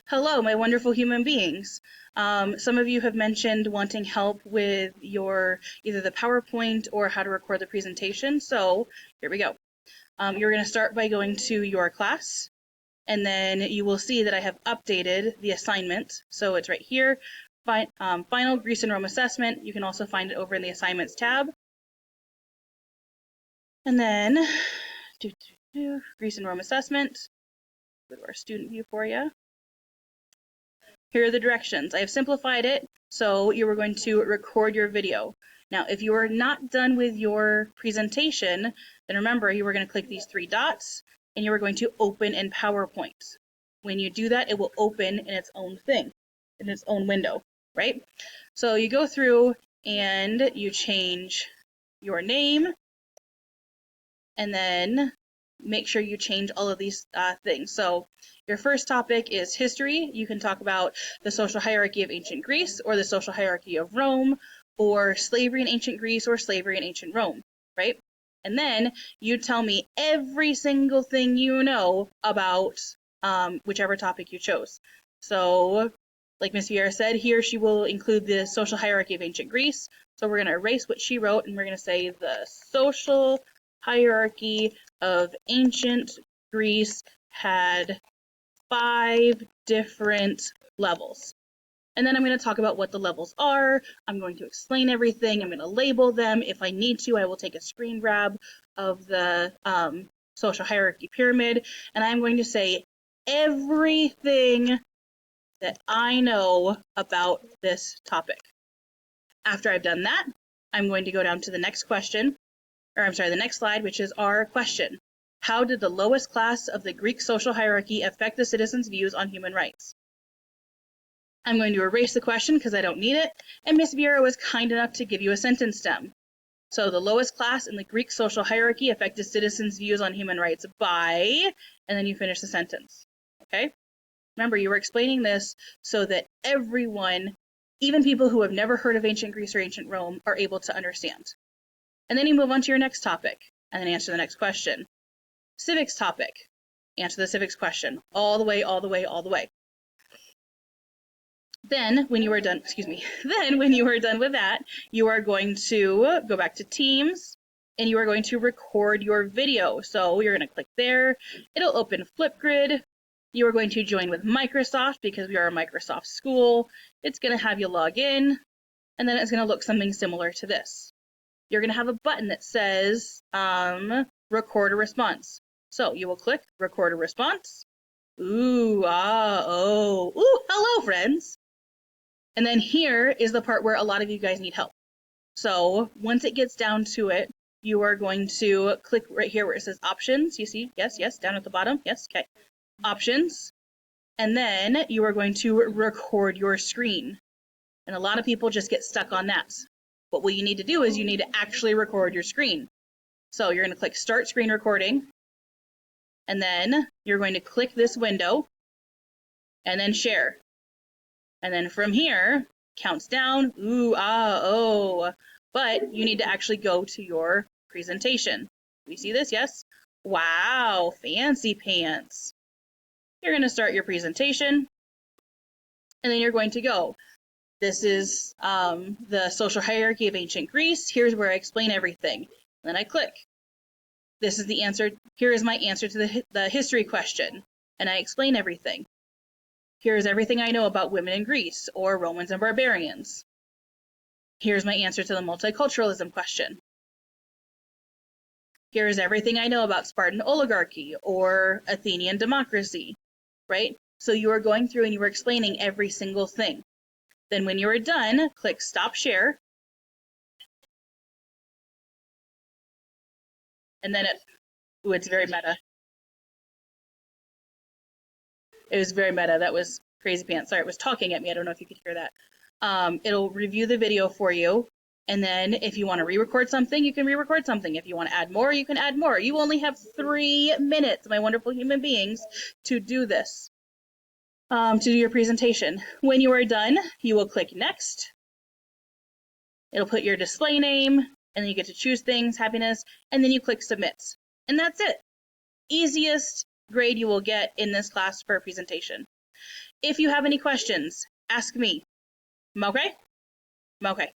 Hello, my wonderful human beings. Some of you have mentioned wanting help with your either the PowerPoint or how to record the presentation. So here we go. You're going to start by going to your class, and then you will see that I have updated the assignment. So it's right here, final Greece and Rome assessment. You can also find it over in the assignments tab. And then Greece and Rome assessment. Go to our student view for you. Here are the directions. I have simplified it, so you are going to record your video. Now, if you are not done with your presentation, then remember you are going to click these three dots and you are going to open in PowerPoint. When you do that, it will open in its own thing, in its own window, right? So you go through and you change your name, and then make sure you change all of these things. So your first topic is history. You can talk about the social hierarchy of ancient Greece or the social hierarchy of Rome or slavery in ancient Greece or slavery in ancient Rome, right? And then you tell me every single thing you know about whichever topic you chose. So like Ms. Vieira said, here she will include the social hierarchy of ancient Greece. So we're going to erase what she wrote and we're going to say the social hierarchy of ancient Greece had 5 different levels. And then I'm going to talk about what the levels are. I'm going to explain everything. I'm going to label them. If I need to, I will take a screen grab of the social hierarchy pyramid, and I'm going to say everything that I know about this topic. After I've done that, I'm going to go down to the next question, or I'm sorry, the next slide, which is our question. How did the lowest class of the Greek social hierarchy affect the citizens' views on human rights? I'm going to erase the question because I don't need it, and Ms. Vieira was kind enough to give you a sentence stem. So the lowest class in the Greek social hierarchy affected citizens' views on human rights by, and then you finish the sentence, okay? Remember, you were explaining this so that everyone, even people who have never heard of ancient Greece or ancient Rome, are able to understand. And then you move on to your next topic, and then answer the next question. Civics topic, answer the civics question, all the way, all the way, all the way. Then when you are done, then when you are done with that, you are going to go back to Teams and you are going to record your video. So you're going to click there. It'll open Flipgrid. You are going to join with Microsoft because we are a Microsoft school. It's going to have you log in, and then it's going to look something similar to this. You're going to have a button that says record a response. So you will click record a response. Ooh, ah, oh, ooh, hello friends. And then here is the part where a lot of you guys need help. So once it gets down to it, you are going to click right here where it says options. You see, yes, yes, down at the bottom, yes, okay. Options. And then you are going to record your screen. And a lot of people just get stuck on that. But what you need to do is you need to actually record your screen. So you're going to click start screen recording. And then you're going to click this window and then share. And then from here, counts down, ooh, ah, oh, but you need to actually go to your presentation. We see this, yes? Wow, fancy pants. You're going to start your presentation, and then you're going to go. This is the social hierarchy of ancient Greece. Here's where I explain everything. Then I click. This is the answer. Here is my answer to the history question, and I explain everything. Here's everything I know about women in Greece, or Romans and barbarians. Here's my answer to the multiculturalism question. Here's everything I know about Spartan oligarchy, or Athenian democracy, right? So you are going through and you are explaining every single thing. Then when you are done, click stop share. And then it's very meta. It was very meta. That was crazy pants. Sorry, it was talking at me. I don't know if you could hear that. It'll review the video for you. And then if you want to re-record something, you can re-record something. If you want to add more, you can add more. You only have 3 minutes, my wonderful human beings, to do this, to do your presentation. When you are done, you will click next. It'll put your display name, and then you get to choose things, happiness, and then you click submit. And that's it. Easiest grade you will get in this class for a presentation. If you have any questions, ask me. Okay? Okay.